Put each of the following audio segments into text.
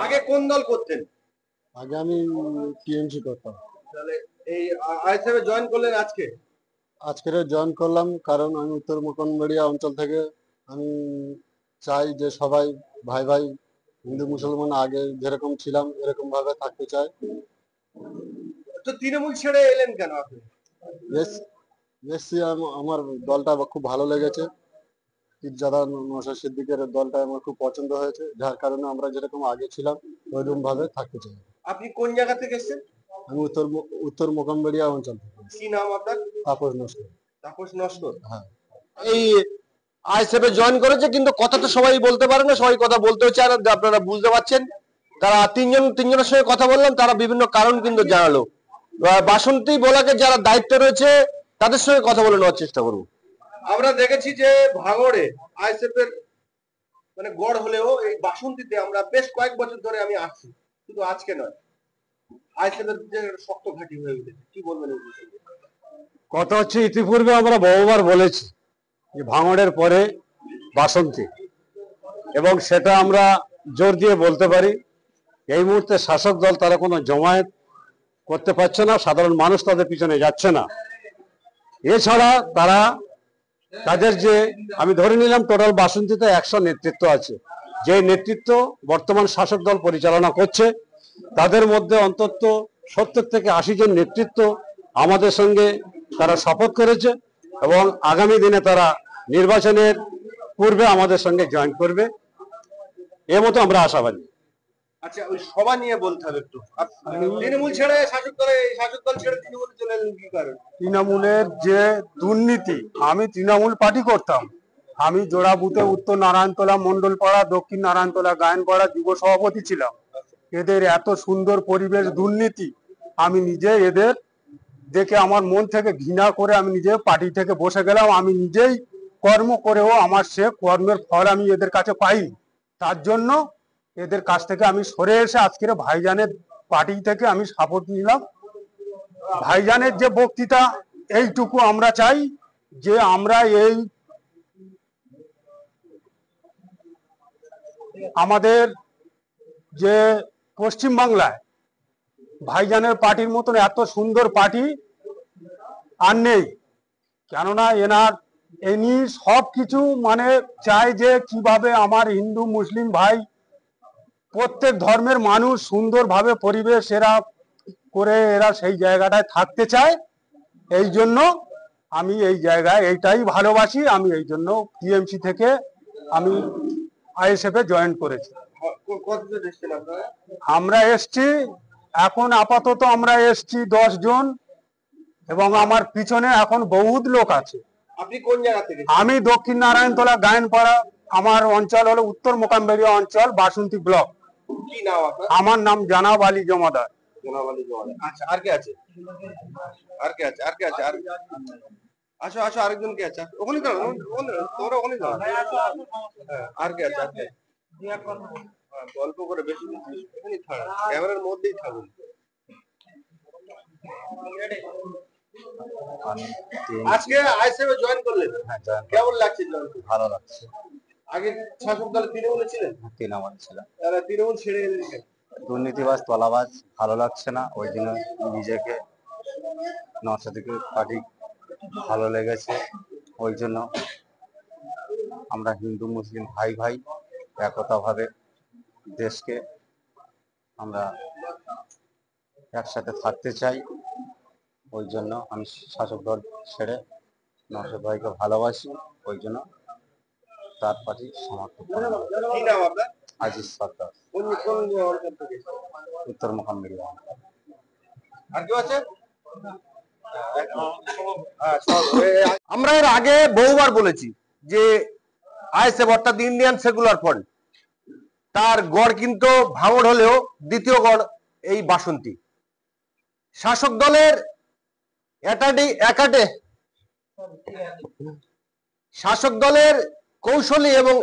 আগে কোন দল করতেন? আগে আমি টিএমসি করতাম। তাহলে এই আইএসএফ এ জয়েন করলেন আজকে? আজকের জয়েন করলাম কারণ আমি উত্তর মুকনবাড়িয়া অঞ্চল থেকে। আমি চাই যে সবাই ভাই ভাই, হিন্দু মুসলমান আগে যেরকম ছিলাম এরকম ভাবে থাকতে চাই। তো তৃণমূল ছেড়ে এলেন কেন আপনি? এসছি আমার দলটা খুব ভালো লেগেছে। পীরজাদা নওশাদ সিদ্দিকের দলটা আমার খুব পছন্দ হয়েছে, যার কারণে আমরা যেরকম আগে ছিলাম ওইরকম ভাবে থাকতে চাই। আপনি কোন জায়গা থেকে এসেছেন? আমি উত্তর মুকনবাড়িয়া অঞ্চল থেকে। কি নাম আপনার? তাপস নস্কর। তাপস নস্কর। হ্যাঁ। এই আইএসএফ এ জয়েন করেছে, কিন্তু কথা তো সবাই বলতে পারে না, সবাই কথা বলতে হচ্ছে। আর আপনারা বুঝতে পারছেন, তারা তিনজনের সঙ্গে কথা বললাম, তারা বিভিন্ন কারণ কিন্তু জানালো। বাসন্তী বোলাকে যারা দায়িত্ব রয়েছে তাদের সঙ্গে কথা বলে নেওয়ার চেষ্টা করবো। আমরা দেখেছি যে ভাঙড়ে আইএসএফ এর মানে গড় হলেও এই বাসন্তীতে আমরা বেশ কয়েক বছর ধরে আমি আসছি, শুধু আজকে নয়, আইএসএফ এর যে শক্ত ঘাঁটি হয়ে উঠেছে, কি বলবেন? কথা হচ্ছে, ইতিপূর্বে আমরা বহুবার বলেছি যে ভাঙড়ের পরে বাসন্তী, এবং সেটা আমরা জোর দিয়ে বলতে পারি। এই মুহূর্তে শাসক দল তারা কোনো জমায়েত করতে পারছে না, সাধারণ মানুষ তাদের পিছনে যাচ্ছে না। এছাড়া তারা তাদের যে, আমি ধরে নিলাম টোটাল বাসন্তীতে 100 নেতৃত্ব আছে, যে নেতৃত্ব বর্তমান শাসক দল পরিচালনা করছে, তাদের মধ্যে অন্তত 70 থেকে 80 জন নেতৃত্ব আমাদের সঙ্গে তারা শপথ করেছে, এবং আগামী দিনে তারা নির্বাচনের পূর্বে আমাদের সঙ্গে জয়েন করবে, এ মতো আমরা আশাবাদী। আচ্ছা, ওই সভা নিয়ে বলতে হবে একটু। তৃণমূল ছেড়ে শাসক দল ছেড়ে তৃণমূলে চলে এলেন, কি কারণ? তৃণমূলের যে দুর্নীতি, আমি তৃণমূল পার্টি করতাম, আমি জোড়া বুথে উত্তর নারায়ণতলা, মন্ডলপাড়া, দক্ষিণ নারায়ণতলা, গায়নপাড়া যুব সভাপতি ছিলাম। এদের এত সুন্দর পরিবেশ, দুর্নীতি, আমি নিজে এদের দেখে আমার মন থেকে ঘৃণা করে আমি নিজে পার্টি থেকে বসে গেলাম। আমি নিজেই কর্ম করেও আমার সে কর্মের ফল আমি এদের কাছে পাইনি। তার জন্য এদের কাছ থেকে আমি সরে এসে আজকের ভাইজানের পার্টি থেকে আমি সাপোর্ট নিলাম। ভাইজানের যে বক্তৃতা, এইটুকু আমরা চাই যে আমরা এই আমাদের যে পশ্চিম বাংলায় ভাইজানের পার্টির মতন এত সুন্দর পার্টি আর নেই। কেননা এনি সব কিছু মানে চায় যে কিভাবে আমার হিন্দু মুসলিম ভাই প্রত্যেক ধর্মের মানুষ সুন্দরভাবে পরিবেশ এরা করে এরা সেই জায়গাটায় থাকতে চায়। এই জন্য আমি এই জায়গায় এইটাই ভালোবাসি, আমি এই জন্য টিএমসি থেকে আমি আইএসএফ এ জয়েন করেছি। আমরা এসছি এখন আপাতত আমরা এসছি 10 জন, এবং আমার পিছনে এখন বহুত লোক আছে। আপনি কোন জায়গা থেকে? আমি দক্ষিণ নারায়ণতলা, গায়নপাড়া। আমার অঞ্চল হলো উত্তর মোকামবেড়িয়া অঞ্চল, বাসন্তী ব্লক। কি নাম আপনার? আমার নাম জানাব আলী জমাদার। জানাব আলী জমাদার। আচ্ছা, আর কে আছে? আর কে আছে? আর কে আছে? আর আসো আসো, আরেকজন কে আছে? ওখানে দাঁড়াও, তোমরা ওখানে দাঁড়াও। হ্যাঁ, আর কে আছে? আর কে? গল্প করে বেশি এখানে থাকা, ক্যামেরার মধ্যেই থাকুন। আজকে আইএসএফ এ জয়েন করলেন, কেমন লাগছে? ভালো লাগছে। আগে শাসক দলে তৃণমূলে ছিলেন? তৃণমূল ছিলাম। তৃণমূল ছেড়ে এলেন কেন? দুর্নীতিবাজ, তলাবাজ ভালো লাগছে না, ওই জন্য নিজেকে নওশাদ পার্টি ভালো লেগেছে। ওই জন্য আমরা হিন্দু মুসলিম ভাই ভাই একতাভাবে দেশকে আমরা একসাথে থাকতে চাই। ওই জন্য আমি শাসক দল ছেড়ে নওশাদ ভাইকে ভালোবাসি, ওই জন্য তার পার্টি সমর্থন করি। কি নাম আপনার? আজিজ সরকার, উত্তর মোকামবেড়িয়া। আর কেউ আছে? আমরা এর আগে বহুবার বলেছি যে আইএসএফ অর্থাৎ ইন্ডিয়ান সেকুলার ফ্রন্ট, তার গড় কিন্তু ভাঙড় হলেও দ্বিতীয় গড় এই বাসন্তী। শাসক দলের শাসক দলের কৌশলী এবং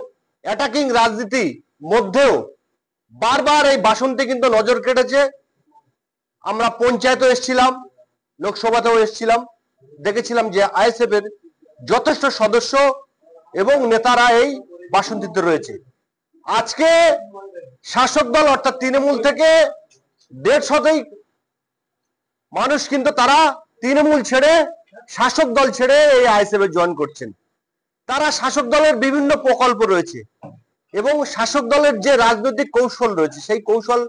অ্যাটাকিং রাজনীতি মধ্যেও বারবার এই বাসন্তী কিন্তু নজর কেটেছে। আমরা পঞ্চায়েতেও এসেছিলাম, লোকসভাতেও এসেছিলাম, দেখেছিলাম যে আইএসএফ এর যথেষ্ট সদস্য এবং নেতারা এই বাসন্তীতে রয়েছে। আজকে শাসক দল অর্থাৎ তৃণমূল থেকে 150 মানুষ কিন্তু তারা তৃণমূল ছেড়ে শাসক দল ছেড়ে এই আইএসএফ এ জয়েন করছেন। তারা শাসক দলের বিভিন্ন প্রকল্প রয়েছে এবং শাসক দলের যে রাজনৈতিক কৌশল রয়েছে সেই কৌশল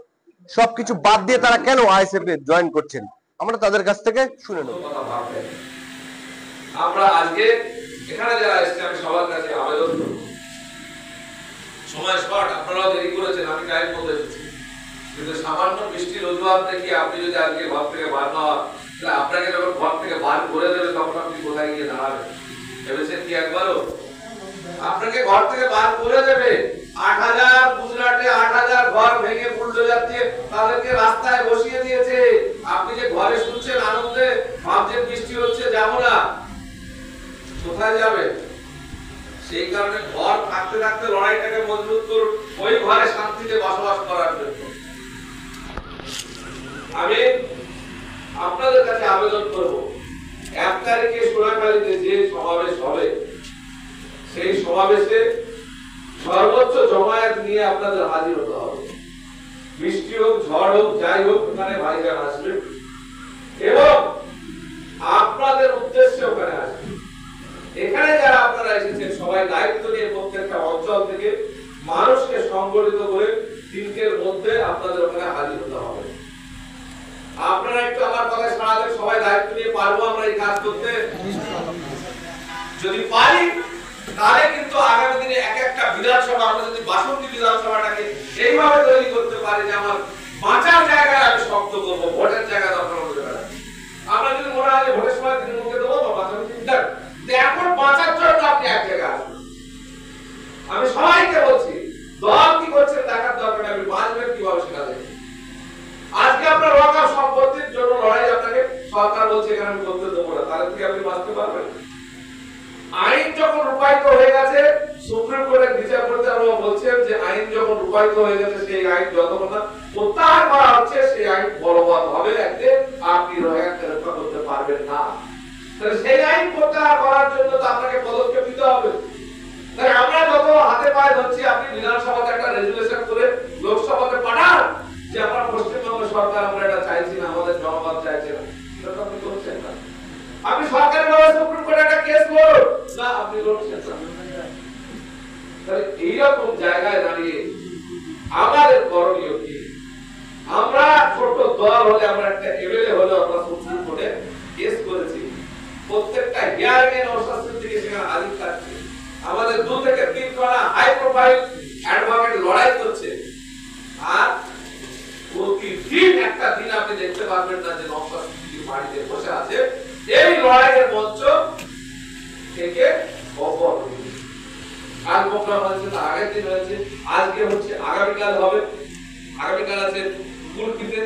সবকিছু বাদ দিয়ে তারা কেন আইএসএফ এ জয়েন করছেন আমরা তাদের কাছ থেকে শুনে নেব। আমরা আজকে এখানে যারা এসেছে আমি সবার কাছে আবেদন করব, সময় শর্ট, আপনারাও দেরি করেছেন, আমি টাইম মতো এসেছি, কিন্তু সামান্য বৃষ্টির অজুহাত দেখি আপনি যদি আজকে ঘর থেকে বার না হন, তাহলে আপনাকে যখন ঘর থেকে বার করে দেবে তখন আপনি কোথায় গিয়ে দাঁড়াবেন ভেবেছেন কি একবারও? আপনাকে ঘর থেকে বার করে দেবে, 8000 গুজরাটে 8000 ঘর ভেঙে বুলডোজার দিয়ে তাদেরকে রাস্তায় বসিয়ে দিয়েছে। আপনি যে ঘরে শুনছেন আনন্দে, ভাবছেন বৃষ্টি হচ্ছে যাবো না, কোথায় যাবে? সেই কারণে ঘর থাকতে থাকতে লড়াইটাকে মজবুত করুন, ওই ঘরে শান্তিতে বসবাস করার জন্য। আমি আপনাদের কাছে আবেদন করব, 1 তারিখে সোনাখালীতে যে সমাবেশ হবে সেই সমাবেশে সর্বোচ্চ জমায়েত নিয়ে আপনাদের হাজির হতে হবে। বৃষ্টি হোক, ঝড় হোক, যাই হোক, ওখানে ভাইজান আসবে এবং আপনাদের উদ্দেশ্যে ওখানে আসবে। এখানে যারা আপনারা এসেছেন সবাই দায়িত্ব নিয়ে প্রত্যেকটা অঞ্চল থেকে মানুষকে সংগঠিত করে 3 দিনের মধ্যে আপনাদের ওখানে হাজির হতে হবে। আপনারা একটু আমার কথায় সাড়া দেন, সবাই দায়িত্ব নিয়ে পারবো আমরা এই কাজ করতে? যদি পারি তাহলে কিন্তু আগামী দিনে এক একটা বিধানসভা, আমরা যদি বাসন্তী বিধানসভাটাকে এইভাবে তৈরি করতে পারি যে আমার বাঁচার জায়গায় আমি শক্ত করবো, ভোটের জায়গা দরকার হতে পারে। আমরা যদি মনে হয় যে ভোটের সময় তৃণমূলকে দেবো বা বাঁচানোর চিন্তা, এখন বাঁচার জন্য আপনি এক জায়গায় আসবেন। আমি সবাইকে বলছি, দল কি করছে দেখার দরকার নেই, আপনি বাঁচবেন কিভাবে সেটা দেখুন। আজকে আপনার ওয়াকফ সম্পত্তির জন্য লড়াই আপনাকে সরকার বলছে এখানে আমি করতে দেবো না, তাহলে কি আপনি বাঁচতে পারবেন? আইন যখন রূপায়িত হয়ে গেছে, সুপ্রিম কোর্টের বিচারপতিরা বলছেন যে আইন যখন রূপায়িত হয়ে গেছে সেই আইন যতক্ষণ না প্রত্যাহার করা হচ্ছে সেই আইন বলবৎ হবে, একদিন আপনি রক্ষা করতে পারবেন না। তাহলে সেই আইন প্রত্যাহার করার জন্য তো আপনাকে পদক্ষেপ নিতে হবে। তাই আমরা যত হাতে পায়ে ধরছি, আপনি বিধানসভাতে একটা রেজুলেশন করে লোকসভাতে পাঠান যে আমরা পশ্চিমবঙ্গ সরকার আমরা এটা চাইছি না, আমাদের জনগণ চাইছে না, সেটা তো আপনি করছেন না। আপনি সরকারি ভাবে সুপ্রিম কোর্টে একটা কেস করুন না, আপনি লড়ছেন না। তাহলে এইরকম জায়গায় দাঁড়িয়ে আমাদের করণীয় কি? আমরা ছোট দল হলে, আমরা একটা এমএলএ হলে আমরা সুপ্রিম কোর্টে কেস করেছি, প্রত্যেকটা হিয়ারিং এর অনুষ্ঠিত থেকে সেখানে হাজির থাকছে, আমাদের 2 থেকে 3 খানা হাই প্রোফাইল অ্যাডভোকেট লড়াই করছে, আর প্রতিদিন একটা দিন আপনি দেখতে পারবেন না যে নওশাদ সিদ্দিকী বাড়িতে বসে আছে এই লড়াইয়ের মঞ্চ থেকে খবর। আজ প্রোগ্রাম আছে, আগের দিন হয়েছে, আজকে হচ্ছে, আগামীকাল হবে, আগামীকাল আছে কুলপিতে।